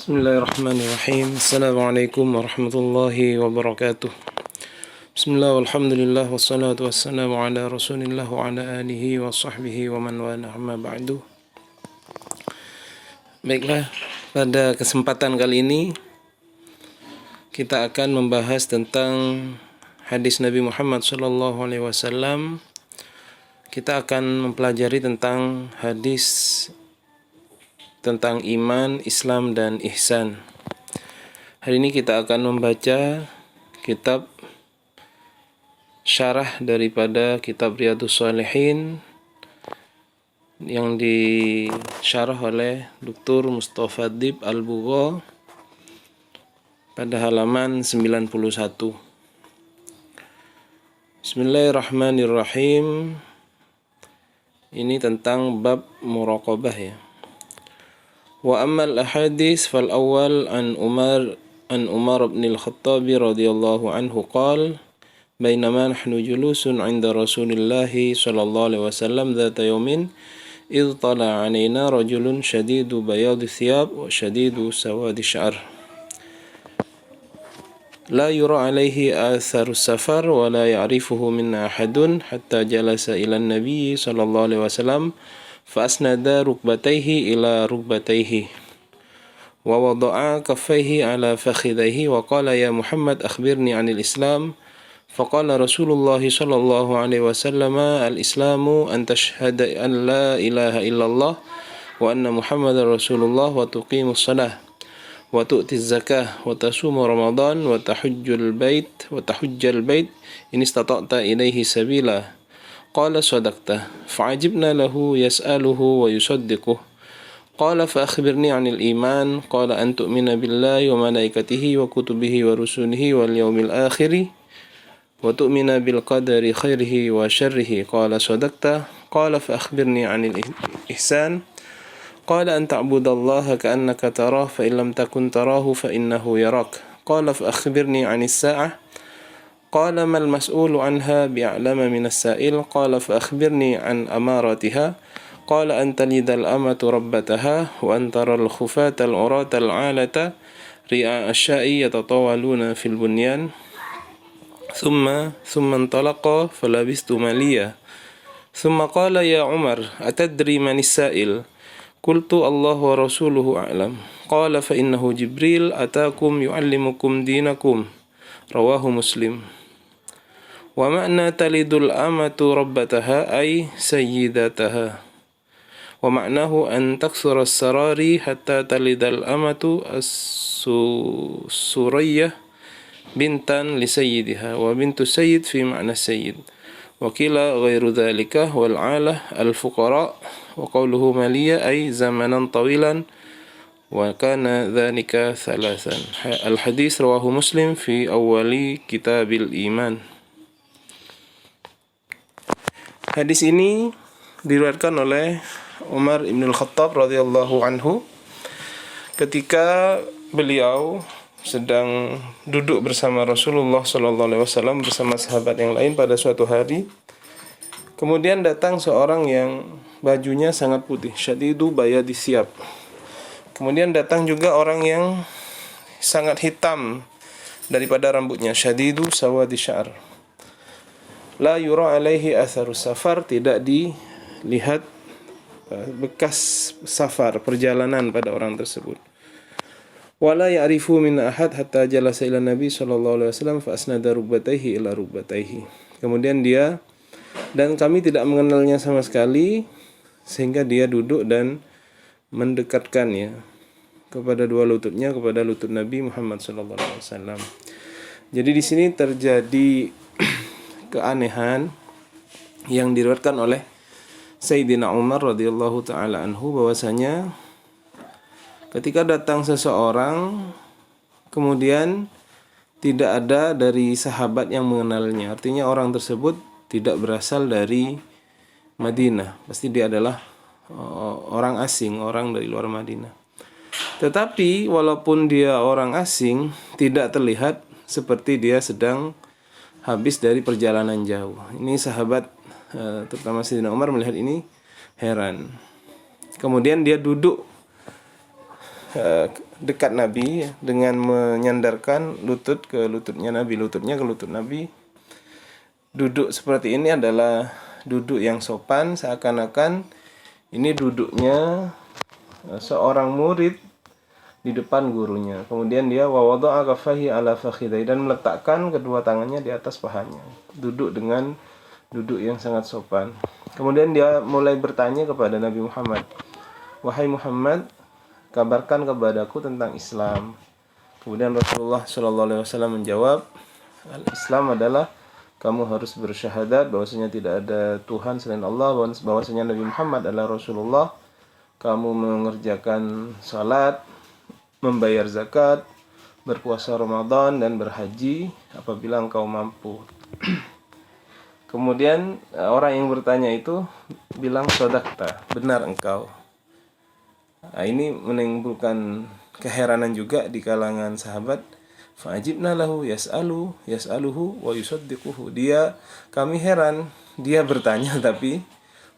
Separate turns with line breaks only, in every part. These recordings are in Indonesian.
Bismillahirrahmanirrahim. Assalamualaikum warahmatullahi wabarakatuh. Bismillah walhamdulillah wassalatu wassalamu ala rasulillah wa ala alihi wa sahbihi wa man wala amma ba'du. Baiklah, pada kesempatan kali ini kita akan membahas tentang hadis Nabi Muhammad SAW. Kita akan mempelajari tentang hadis tentang iman, Islam, dan ihsan. Hari ini kita akan membaca kitab syarah daripada kitab Riyadhus Shalihin yang disyarah oleh Dr. Mustafa Dib Al-Bugha pada halaman 91. Bismillahirrahmanirrahim. Ini tentang bab muraqabah ya. Wa ammal ahadits fal awwal an Umar bin al-Khattab radhiyallahu anhu qala bainama nahnu julusun 'inda Rasulillah sallallahu alaihi wasallam dhata yawmin idh tala 'alaina rajulun shadidu bayadi thiyab wa shadidu sawadi sya'r la yura 'alaihi atharu safar wa la ya'rifuhu minna ahadun hatta jalasa ila an-nabiy sallallahu alaihi wasallam فأسند ركبتيه إلى ركبتيه ووضع كفيه على فخذيه وقال يا محمد أخبرني عن الإسلام فقال رسول الله صلى الله عليه وسلم الإسلام أن تشهد أن لا إله إلا الله وأن محمد رسول الله وتقيم الصلاة وتؤتي الزكاة وتصوم رمضان وتحج البيت إن استطعت إليه سبيلا قال صدقت فعجبنا له يسأله ويصدقه قال فأخبرني عن الإيمان قال أن تؤمن بالله وملائكته وكتبه ورسله واليوم الآخر وتؤمن بالقدر خيره وشره قال صدقت قال فأخبرني عن الإحسان قال أن تعبد الله كأنك تراه فإن لم تكن تراه فإنه يراك قال فأخبرني عن الساعة قال ما المسؤول عنها بأعلم من السائل قال فأخبرني عن أماراتها قال أن تلد الأمة ربتها وأن ترى الخفاة العراة العالة رئاء الشاء يتطاولون في البنيان ثم انطلق فلبثت مليا ثم قال يا عمر أتدري من السائل قلت الله ورسوله أعلم قال فإنه جبريل أتاكم يعلمكم دينكم رواه مسلم ومعنى تلد الأمة ربتها أي سيدتها ومعناه أن تكثر السراري حتى تلد الأمة السرية بنتا لسيدها وبنت السيد في معنى السيد وكلا غير ذلك والعالة الفقراء وقوله مالية أي زمنا طويلا وكان ذلك ثلاثا الحديث رواه مسلم في أول كتاب الإيمان. Hadis ini diriwayatkan oleh Umar bin al-Khattab radhiyallahu anhu ketika beliau sedang duduk bersama Rasulullah sallallahu alaihi wasallam bersama sahabat yang lain pada suatu hari. Kemudian datang seorang yang bajunya sangat putih, syadidu bayadi thiyab. Kemudian datang juga orang yang sangat hitam daripada rambutnya, syadidu sawadi sya'r. La yura alaihi atharu safar, tidak dilihat bekas safar, perjalanan pada orang tersebut. Wala ya'rifu min ahad hatta jalasa ila Nabi sallallahu alaihi wasallam fa asnada rukbatayhi ila rukbatayhi. Kemudian dia dan kami tidak mengenalnya sama sekali sehingga dia duduk dan mendekatkannya kepada dua lututnya kepada lutut Nabi Muhammad sallallahu alaihi wasallam. Jadi di sini terjadi keanehan yang diriwayatkan oleh Sayyidina Umar radhiyallahu taala anhu bahwasanya ketika datang seseorang kemudian tidak ada dari sahabat yang mengenalnya, artinya orang tersebut tidak berasal dari Madinah, pasti dia adalah orang asing, orang dari luar Madinah. Tetapi walaupun dia orang asing, tidak terlihat seperti dia sedang habis dari perjalanan jauh. Ini sahabat terutama Sayyidina Umar melihat ini heran. Kemudian dia duduk dekat Nabi dengan menyandarkan lutut ke lututnya Nabi, lututnya ke lutut Nabi. Duduk seperti ini adalah duduk yang sopan, seakan-akan ini duduknya seorang murid di depan gurunya. Kemudian dia wa wada'a kaffahi ala fakhidai, dan meletakkan kedua tangannya di atas pahanya. Duduk dengan duduk yang sangat sopan. Kemudian dia mulai bertanya kepada Nabi Muhammad, "Wahai Muhammad, kabarkan kepadaku tentang Islam." Kemudian Rasulullah sallallahu alaihi wasallam menjawab, "Al-Islam adalah kamu harus bersyahadat bahwasanya tidak ada Tuhan selain Allah, bahwasanya Nabi Muhammad adalah Rasulullah. Kamu mengerjakan salat, membayar zakat, berpuasa Ramadan, dan berhaji apabila engkau mampu." Kemudian orang yang bertanya itu bilang, "Shadaqta, benar engkau." Nah, ini menimbulkan keheranan juga di kalangan sahabat. Fa'ajibna lahu yas'aluhu wa yusaddiquhu. Kami heran, dia bertanya tapi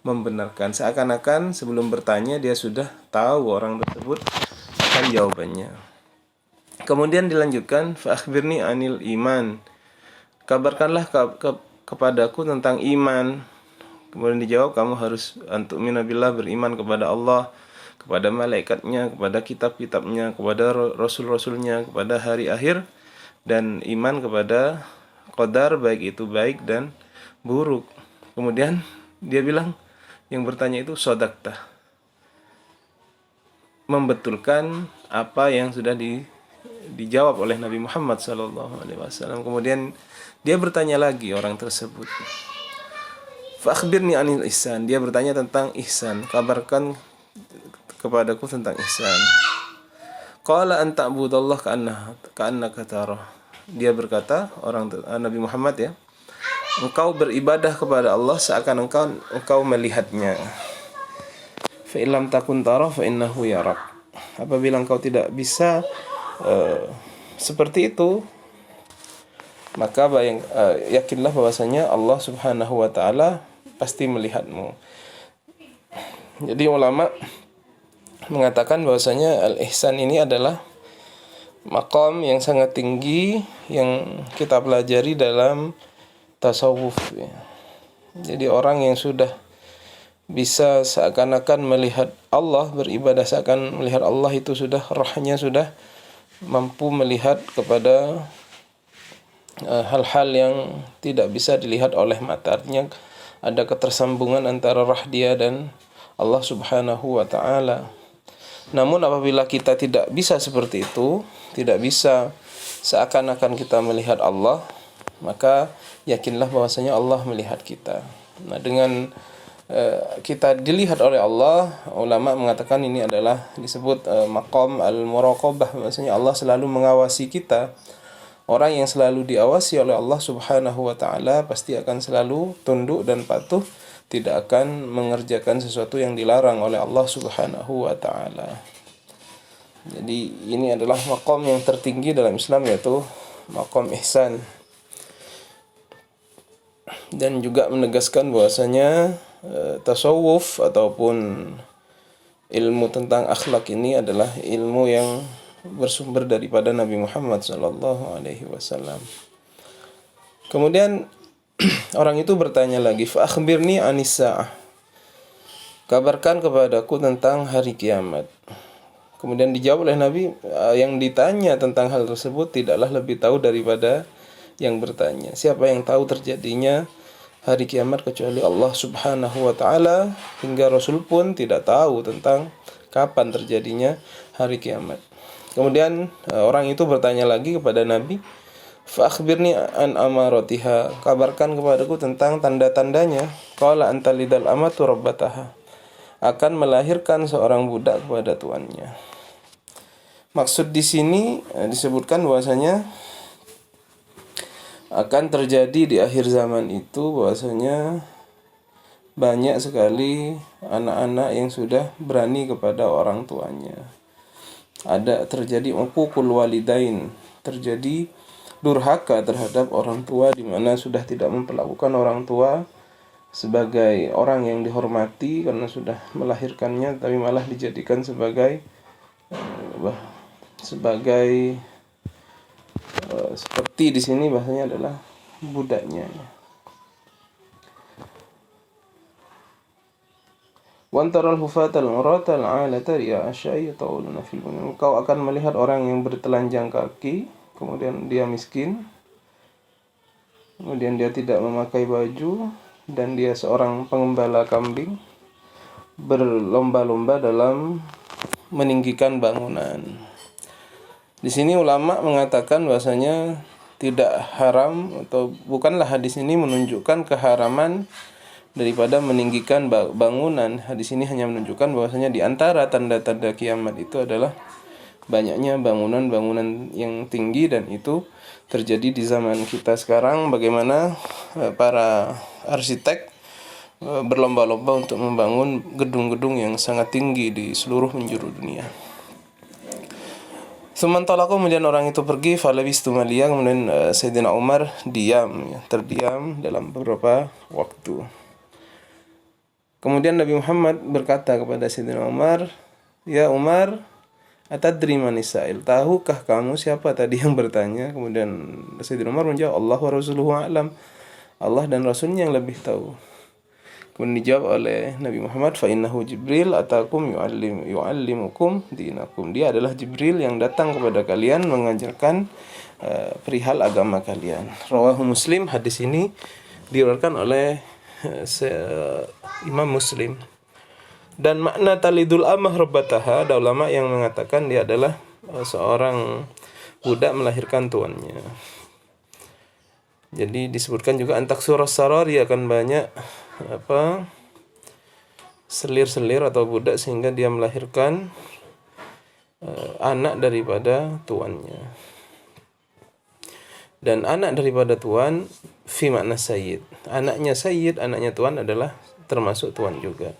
membenarkan, seakan-akan sebelum bertanya dia sudah tahu orang tersebut akan jawabannya. Kemudian dilanjutkan, fa akhbirni anil iman. Kabarkanlah kepadaku tentang iman. Kemudian dijawab, kamu harus antu'mina billah, beriman kepada Allah, kepada malaikatnya, kepada kitab-kitabnya, kepada rasul-rasulnya, kepada hari akhir, dan iman kepada qadar, baik itu baik dan buruk. Kemudian dia bilang, yang bertanya itu shadaqta, membetulkan apa yang sudah dijawab oleh Nabi Muhammad SAW. Kemudian dia bertanya lagi orang tersebut, fa akhbirni anil ihsan. Dia bertanya tentang ihsan, kabarkan kepadaku tentang ihsan. Qala an ta'budallah ka'annaka tarah. Dia berkata, Nabi Muhammad ya, engkau beribadah kepada Allah seakan engkau melihatnya. Fa illam takun tarah fa innahu yarak. Apabila engkau tidak bisa seperti itu, maka yakinlah bahwasanya Allah Subhanahu wa taala pasti melihatmu. Jadi ulama mengatakan bahwasanya al-ihsan ini adalah maqam yang sangat tinggi yang kita pelajari dalam tasawuf ya. Jadi orang yang sudah bisa seakan-akan melihat Allah, beribadah seakan melihat Allah, itu sudah rohnya sudah mampu melihat kepada hal-hal yang tidak bisa dilihat oleh mata. Artinya ada ketersambungan antara roh dia dan Allah Subhanahu wa taala. Namun apabila kita tidak bisa seperti itu, tidak bisa seakan-akan kita melihat Allah, maka yakinlah bahwasanya Allah melihat kita. Nah, dengan kita dilihat oleh Allah, ulama mengatakan ini adalah disebut maqam al-muraqabah, maksudnya Allah selalu mengawasi kita. Orang yang selalu diawasi oleh Allah Subhanahu wa taala pasti akan selalu tunduk dan patuh, tidak akan mengerjakan sesuatu yang dilarang oleh Allah Subhanahu wa taala. Jadi ini adalah maqam yang tertinggi dalam Islam, yaitu maqam ihsan. Dan juga menegaskan bahwasanya tasawuf ataupun ilmu tentang akhlak ini adalah ilmu yang bersumber daripada Nabi Muhammad sallallahu alaihi wasallam. Kemudian orang itu bertanya lagi, fa akhbirni anis saah. Kabarkan kepadaku tentang hari kiamat. Kemudian dijawab oleh Nabi, yang ditanya tentang hal tersebut tidaklah lebih tahu daripada yang bertanya. Siapa yang tahu terjadinya hari kiamat kecuali Allah Subhanahu wa taala, hingga Rasul pun tidak tahu tentang kapan terjadinya hari kiamat. Kemudian orang itu bertanya lagi kepada Nabi, fa akhbirni an amaratiha. Kabarkan kepadaku tentang tanda-tandanya. Qala antalidal amatu rabbataha. Akan melahirkan seorang budak kepada tuannya. Maksud di sini disebutkan bahwasanya akan terjadi di akhir zaman itu bahwasanya banyak sekali anak-anak yang sudah berani kepada orang tuanya. Ada terjadi uququl walidain, terjadi durhaka terhadap orang tua, di mana sudah tidak memperlakukan orang tua sebagai orang yang dihormati karena sudah melahirkannya, tapi malah dijadikan sebagai sebagai seperti di sini bahasanya adalah budaknya. Wantaral hufatal uratal alata ri'a asya'i ta'uluna fil bunyan. Kau akan melihat orang yang bertelanjang kaki, kemudian dia miskin, kemudian dia tidak memakai baju, dan dia seorang pengembala kambing, berlomba-lomba dalam meninggikan bangunan. Di sini ulama mengatakan bahwasanya tidak haram, atau bukanlah hadis ini menunjukkan keharaman daripada meninggikan bangunan. Hadis ini hanya menunjukkan bahwasanya di antara tanda-tanda kiamat itu adalah banyaknya bangunan-bangunan yang tinggi, dan itu terjadi di zaman kita sekarang, bagaimana para arsitek berlomba-lomba untuk membangun gedung-gedung yang sangat tinggi di seluruh penjuru dunia. Sementara kemudian orang itu pergi, falabistu maliya, kemudian Sayyidina Umar terdiam dalam beberapa waktu. Kemudian Nabi Muhammad berkata kepada Sayyidina Umar, "Ya Umar, atadri man sa'il? Tahukah kamu siapa tadi yang bertanya?" Kemudian Sayyidina Umar menjawab, "Allah wa rasuluhu a'lam." Allah dan Rasulnya yang lebih tahu. Kemudian dijawab oleh Nabi Muhammad, "Fa innahu Jibril atakum yu'allimukum dinakum." Dia adalah Jibril yang datang kepada kalian mengajarkan perihal agama kalian. Rawahu Muslim. Hadis ini diriwayatkan oleh Imam Muslim. Dan makna talidul amah rabbataha, ada ulama yang mengatakan dia adalah seorang budak melahirkan tuannya. Jadi disebutkan juga antaksuras sarari, akan banyak selir-selir atau budak sehingga dia melahirkan anak daripada tuannya. Dan anak daripada tuan fi makna sayyid. Anaknya sayyid, anaknya tuan adalah termasuk tuan juga.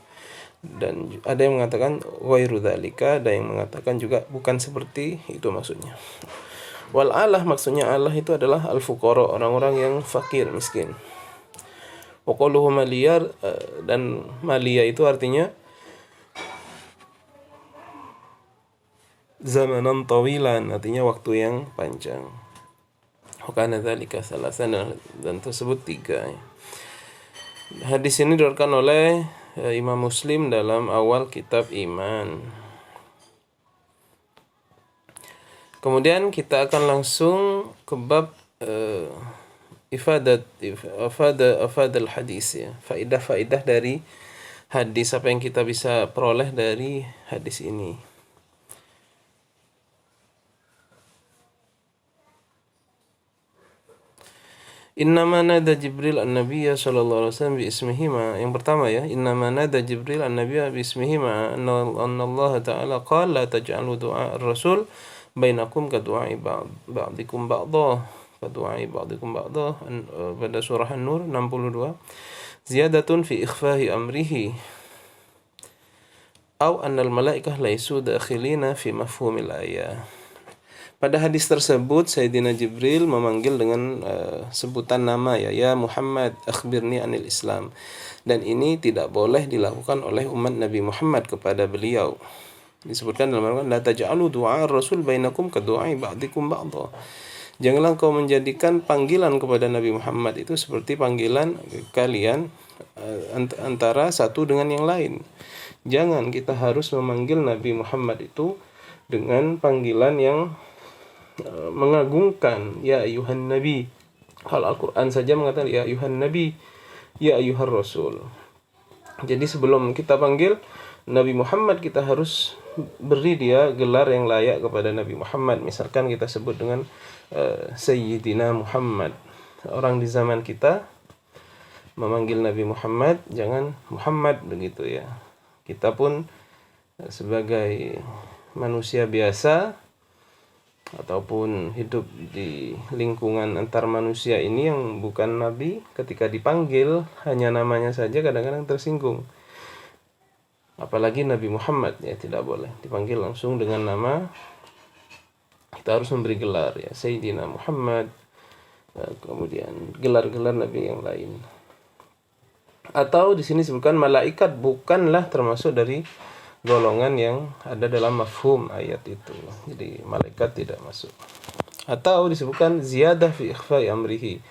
Dan ada yang mengatakan ghairu dzalika, ada yang mengatakan juga bukan seperti itu maksudnya. Wal alah, maksudnya alah itu adalah al fuqara, orang-orang yang fakir, miskin. Wa qaluhu maliyar, dan maliyah itu artinya zamanan tawilan, artinya waktu yang panjang. Wakana dzalika salasan, dan tersebut 3. Hadis ini diriwayatkan oleh Imam Muslim dalam awal kitab iman. Kemudian kita akan langsung ke bab ifadal hadis, ya. Faidah-faidah dari hadis, apa yang kita bisa peroleh dari hadis ini. Innama nada Jibril an-nabiyya sallallahu alaihi wasallam bi ismihima. Yang pertama, ya, innama nada Jibril an-nabiyya bi ismihima, anna Allah ta'ala qala la taj'alu du'a ar-rasul bainakum ka du'a ba'dikum ba'dha, ka du'a ba'dikum ba'dha, pada surah An-Nur 62. Ziyadatun fi ikhfahi amrihi aw anna al-malaikah laisu dakhilina fi mafhumil ayah. Pada hadis tersebut Sayyidina Jibril memanggil dengan sebutan nama, ya Muhammad akhbirni anil Islam. Dan ini tidak boleh dilakukan oleh umat Nabi Muhammad kepada beliau. Disebutkan dalam Al-Quran, la taj'alu du'a ar-rasul bainakum ka du'a ba'dikum ba'dha. Janganlah kau menjadikan panggilan kepada Nabi Muhammad itu seperti panggilan kalian antara satu dengan yang lain. Jangan, kita harus memanggil Nabi Muhammad itu dengan panggilan yang mengagungkan, ya ayuhan nabi. Hal Al-Quran saja mengatakan ya ayuhan nabi, ya ayuhar rasul. Jadi sebelum kita panggil Nabi Muhammad, kita harus beri dia gelar yang layak kepada Nabi Muhammad. Misalkan kita sebut dengan Sayyidina Muhammad. Orang di zaman kita memanggil Nabi Muhammad, jangan Muhammad begitu, ya. Kita pun sebagai manusia biasa ataupun hidup di lingkungan antar manusia ini yang bukan nabi, ketika dipanggil hanya namanya saja kadang-kadang tersinggung. Apalagi Nabi Muhammad, ya, tidak boleh dipanggil langsung dengan nama. Kita harus memberi gelar, ya, Sayyidina Muhammad, kemudian gelar-gelar nabi yang lain. Atau di sini disebutkan malaikat bukanlah termasuk dari golongan yang ada dalam mafhum ayat itu. Jadi malaikat tidak masuk. Atau disebutkan ziyadah fi ikhfa'i amrihi.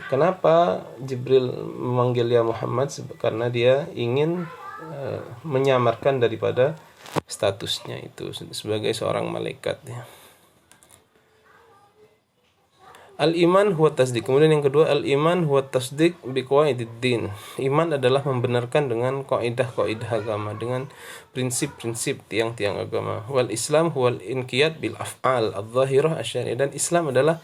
Kenapa Jibril memanggil ya Muhammad? Karena dia ingin menyamarkan daripada statusnya itu sebagai seorang malaikat ya. Al-iman huwa tasdik. Kemudian yang kedua, al-iman huwa tasdik biqawaididdin. Iman adalah membenarkan dengan kaidah-kaidah agama, dengan prinsip-prinsip tiang-tiang agama. Wal Islam huwal inqiyad bil af'al adz-dzahirah asy-syari'ah. Dan Islam adalah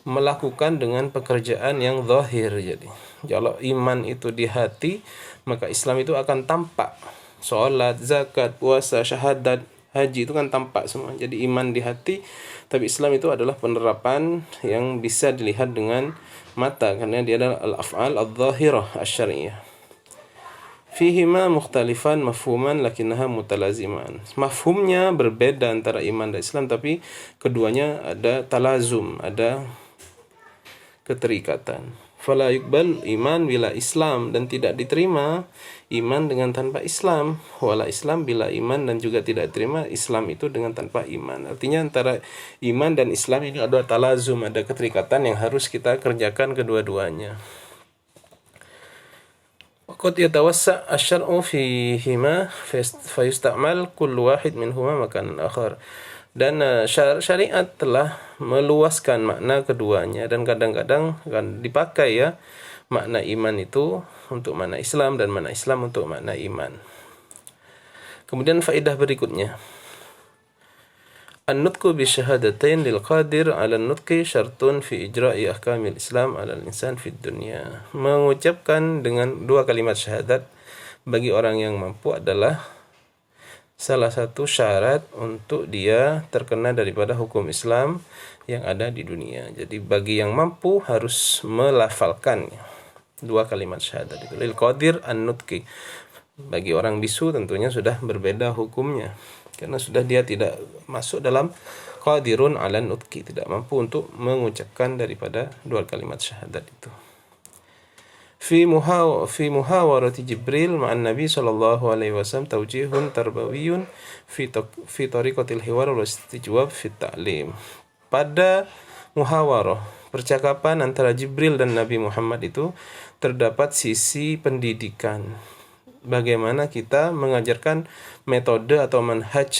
melakukan dengan pekerjaan yang zahir. Jadi, kalau iman itu di hati, maka Islam itu akan tampak. Salat, zakat, puasa, syahadat, haji itu kan tampak semua. Jadi iman di hati, tapi Islam itu adalah penerapan yang bisa dilihat dengan mata karena dia adalah al-af'al adz-dzahirah asy-syari'ah. Fihima mukhtalifan mafhuman lakinnaha mutalaziman. Mafhumnya berbeda antara iman dan Islam, tapi keduanya ada talazum, ada keterikatan. Fala yuqbal iman bila Islam, dan tidak diterima iman dengan tanpa Islam. Wala Islam bila iman, dan juga tidak diterima Islam itu dengan tanpa iman. Artinya antara iman dan Islam ini ada talazum, ada keterikatan yang harus kita kerjakan kedua-duanya. Qad yatawassa' asy-syar'u fihima fayusta'mal kullu wahid minhuma makanan akhar. Dan syariat telah meluaskan makna keduanya, dan kadang-kadang akan dipakai ya makna iman itu untuk makna Islam dan makna Islam untuk makna iman. Kemudian faedah berikutnya, an-nutqu bi syahadatain lil qadir 'ala an-nutqi syartun fi ijra'i ahkamil Islam 'ala al-insan fid dunya. Mengucapkan dengan dua kalimat syahadat bagi orang yang mampu adalah salah satu syarat untuk dia terkena daripada hukum Islam yang ada di dunia. Jadi bagi yang mampu harus melafalkan dua kalimat syahadat itu. Lil qadir an-nutqi. Bagi orang bisu tentunya sudah berbeda hukumnya, karena sudah dia tidak masuk dalam qadirun 'ala nutqi, tidak mampu untuk mengucapkan daripada dua kalimat syahadat itu. Fi muhawarati Jibril ma'an Nabi sallallahu alaihi wasallam tawjihun tarbawiyyun fi tariqatil hiwar wal istijwab fi ta'lim. Pada muhawarah, percakapan antara Jibril dan Nabi Muhammad itu terdapat sisi pendidikan. Bagaimana kita mengajarkan metode atau manhaj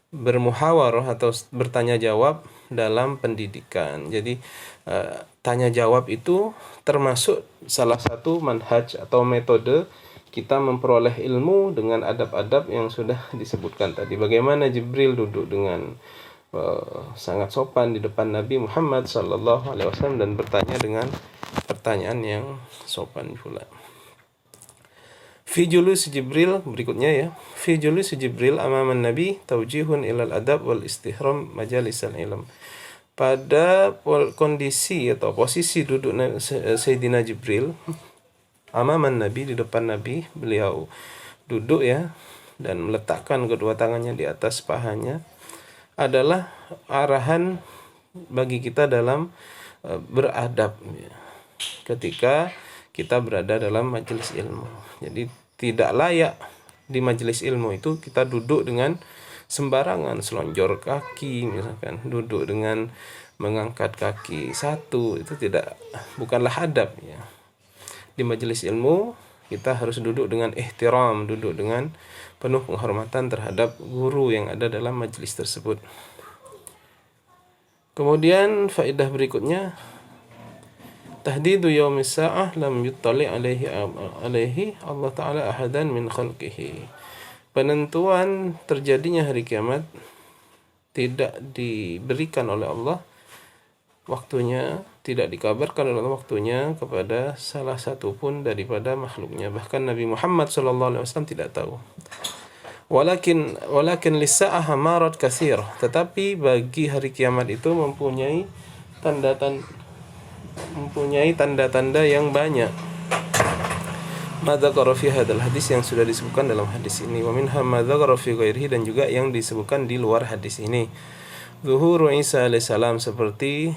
bermuhawarah atau bertanya jawab dalam pendidikan. Jadi tanya jawab itu termasuk salah satu manhaj atau metode kita memperoleh ilmu dengan adab-adab yang sudah disebutkan tadi. Bagaimana Jibril duduk dengan sangat sopan di depan Nabi Muhammad sallallahu alaihi wasallam dan bertanya dengan pertanyaan yang sopan pula. Fi julus Jibril, berikutnya ya. Fi julus Jibril amaman Nabi tawjihun ilal adab wal istihram majalisal ilm. Pada kondisi atau posisi duduk Sayyidina Jibril amaman Nabi, di depan Nabi, beliau duduk ya dan meletakkan kedua tangannya di atas pahanya, adalah arahan bagi kita dalam beradab ya, ketika kita berada dalam majelis ilmu. Jadi tidak layak di majelis ilmu itu kita duduk dengan sembarangan, selonjor kaki misalkan, duduk dengan mengangkat kaki satu, itu bukanlah adab ya. Di majelis ilmu kita harus duduk dengan ihtiram, duduk dengan penuh penghormatan terhadap guru yang ada dalam majelis tersebut. Kemudian faedah berikutnya, tahdidu yaumis sa'ah lam yuttali alaihi Allah Ta'ala ahadan min khalqihi. Penentuan terjadinya hari kiamat tidak diberikan oleh Allah waktunya, tidak dikabarkan oleh Allah waktunya kepada salah satu pun daripada makhluknya. Bahkan Nabi Muhammad SAW tidak tahu. Walakin lisa'ah amarat katsir. Tetapi bagi hari kiamat itu mempunyai tanda-tanda yang banyak. Madzakara fi hadzal hadis, yang sudah disebutkan dalam hadis ini, wa minha madzakara fi ghairihi, dan juga yang disebutkan di luar hadis ini. Zuhur Isa alaihissalam, seperti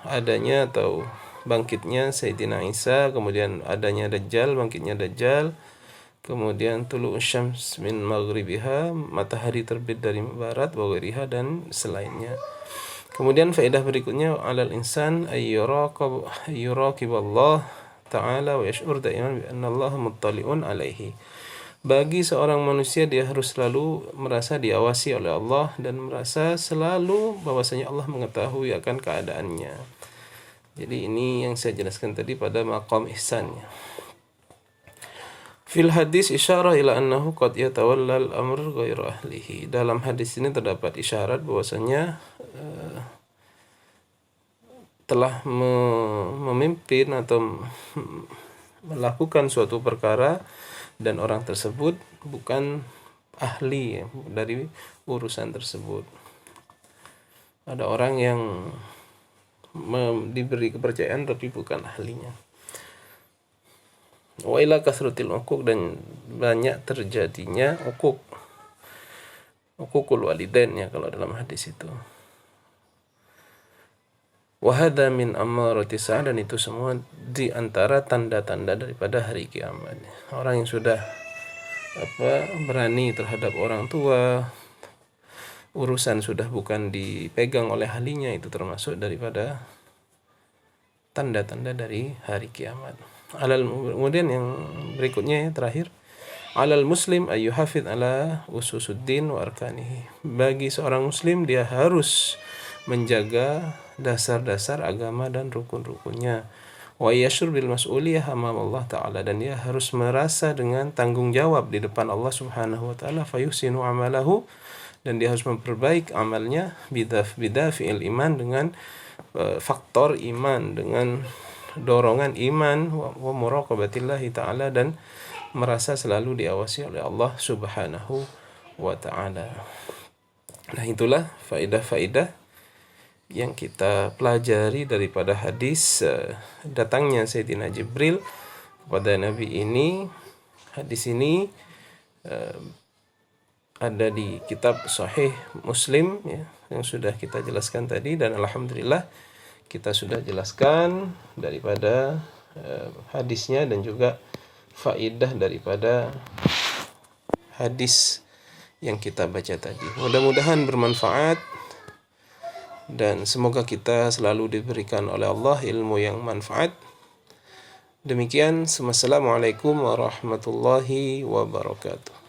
adanya atau bangkitnya Sayyidina Isa, kemudian adanya Dajjal, bangkitnya Dajjal, kemudian tulu syams min maghribiha, matahari terbit dari barat, wa ghairiha, dan selainnya. Kemudian faedah berikutnya, alal insan ayyuraqib Allah ta'ala wa yash'ur da'iman bi anna Allah muttali'un alaihi. Bagi seorang manusia, dia harus selalu merasa diawasi oleh Allah dan merasa selalu bahwasanya Allah mengetahui akan keadaannya. Jadi ini yang saya jelaskan tadi pada maqam ihsannya. Fil hadis isyarah ila annahu qad yatawalla al-amr ghairu ahlihi. Dalam hadis ini terdapat isyarat bahwasanya telah memimpin atau melakukan suatu perkara dan orang tersebut bukan ahli dari urusan tersebut. Ada orang yang diberi kepercayaan tapi bukan ahlinya. Wa ila kasratil uquq, dan banyak terjadinya uququl walidain ya kalau dalam hadis itu. Wa hadza min ammarati sa'ah, dan itu semua di antara tanda-tanda daripada hari kiamat. Orang yang sudah berani terhadap orang tua, urusan sudah bukan dipegang oleh ahlinya, itu termasuk daripada tanda-tanda dari hari kiamat. Kemudian yang berikutnya terakhir, alal muslim ayyuhafid ala ususuddin wa arkanihi. Bagi seorang muslim, dia harus menjaga dasar-dasar agama dan rukun-rukunnya. Wa yashur bil mas'uliyah amam Allah ta'ala, dan dia harus merasa dengan tanggung jawab di depan Allah Subhanahu wa ta'ala, fayusinu amalahu, dan dia harus memperbaiki amalnya, bidafi'il iman, dengan faktor iman, dengan dorongan iman, wa muraqabatillahi ta'ala, dan merasa selalu diawasi oleh Allah Subhanahu wa ta'ala. Nah, itulah faedah-faedah yang kita pelajari daripada hadis datangnya Sayyidina Jibril kepada Nabi ini. Hadis ini ada di kitab Sahih Muslim ya, yang sudah kita jelaskan tadi, dan alhamdulillah kita sudah jelaskan daripada hadisnya dan juga faedah daripada hadis yang kita baca tadi. Mudah-mudahan bermanfaat, dan semoga kita selalu diberikan oleh Allah ilmu yang manfaat. Demikian, wassalamualaikum warahmatullahi wabarakatuh.